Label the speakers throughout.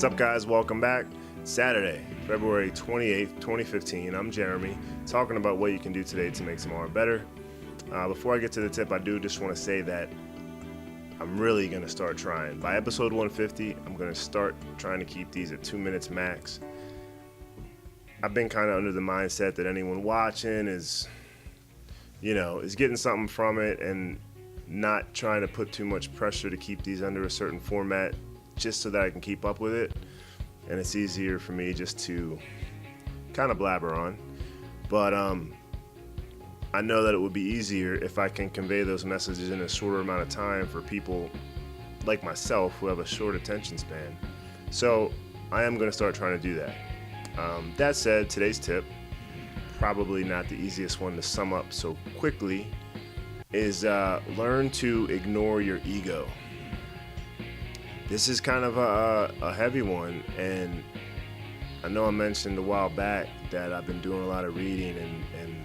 Speaker 1: What's up, guys? Welcome back. Saturday, February 28th, 2015. I'm Jeremy, talking about what you can do today to make tomorrow better. Before I get to the tip, I do just want to say that I'm really going to start trying. By episode 150, I'm going to start trying to keep these at 2 minutes max. I've been kind of under the mindset that anyone watching is getting something from it and not trying to put too much pressure to keep these under a certain format just so that I can keep up with it. And it's easier for me just to kind of blabber on. But I know that it would be easier if I can convey those messages in a shorter amount of time for people like myself who have a short attention span. So I am going to start trying to do that. That said, today's tip, probably not the easiest one to sum up so quickly, is learn to ignore your ego. This is kind of a heavy one, and I know I mentioned a while back that I've been doing a lot of reading and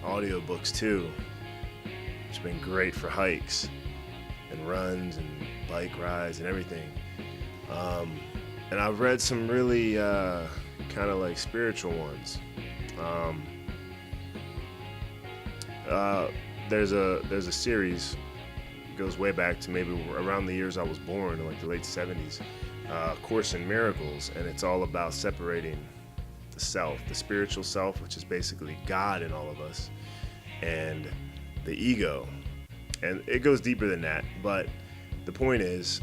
Speaker 1: audiobooks too. It's been great for hikes and runs and bike rides and everything. And I've read some really kind of like spiritual ones. There's a series, goes way back to maybe around the years I was born, in like the late 70s, Course in Miracles, and it's all about separating the self, the spiritual self, which is basically God in all of us, and the ego. And it goes deeper than that, but the point is,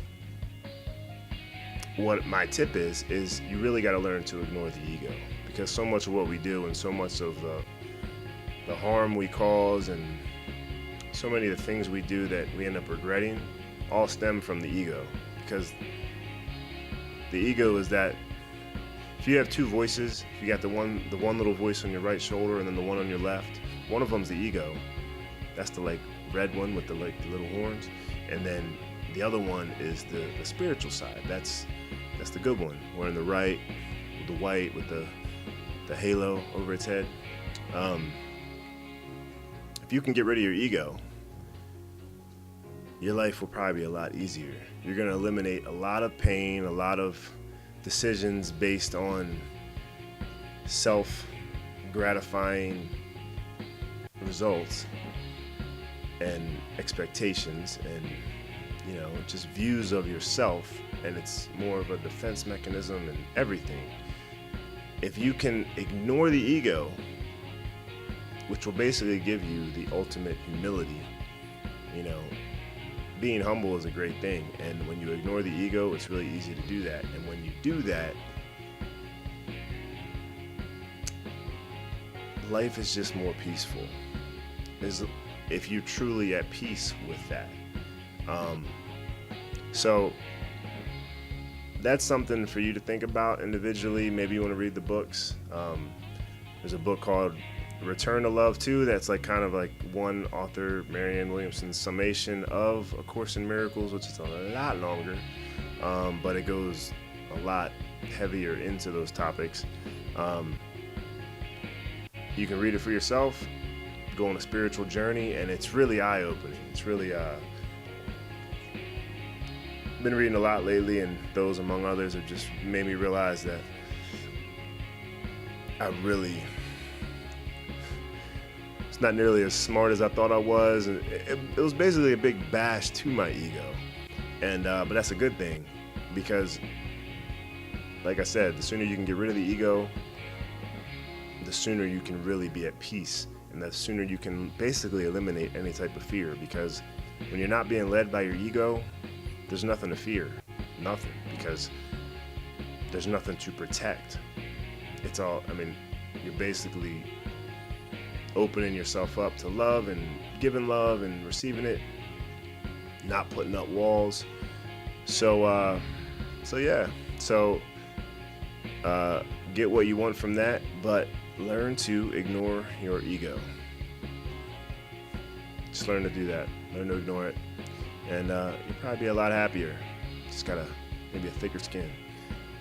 Speaker 1: what my tip is you really got to learn to ignore the ego, because so much of what we do and so much of the harm we cause and so many of the things we do that we end up regretting all stem from the ego. Because the ego is that if you have two voices, if you got the one little voice on your right shoulder and then the one on your left, one of them's the ego. That's the like red one with the little horns, and then the other one is the spiritual side. That's the good one. One on the right with the white with the halo over its head. If you can get rid of your ego, your life will probably be a lot easier. You're going to eliminate a lot of pain, a lot of decisions based on self-gratifying results and expectations and, just views of yourself, and it's more of a defense mechanism and everything. If you can ignore the ego, which will basically give you the ultimate humility. Being humble is a great thing, and when you ignore the ego, it's really easy to do that. And when you do that, life is just more peaceful. If you're truly at peace with that. So that's something for you to think about individually. Maybe you want to read the books. There's a book called Return to Love 2, that's like kind of like one author, Marianne Williamson's summation of A Course in Miracles, which is a lot longer, but it goes a lot heavier into those topics. You can read it for yourself, go on a spiritual journey, and it's really eye-opening. It's really been reading a lot lately, and those among others have just made me realize that it's not nearly as smart as I thought I was. It was basically a big bash to my ego, and but that's a good thing, because like I said, the sooner you can get rid of the ego, the sooner you can really be at peace, and the sooner you can basically eliminate any type of fear. Because when you're not being led by your ego, there's nothing to fear, nothing, because there's nothing to protect. It's all, you're basically opening yourself up to love and giving love and receiving it, not putting up walls. So get what you want from that, but learn to ignore your ego. Just learn to do that. Learn to ignore it, and you'll probably be a lot happier. Just gotta maybe a thicker skin.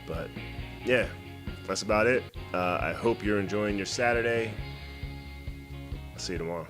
Speaker 1: But yeah, that's about it. I hope you're enjoying your Saturday. I'll see you tomorrow.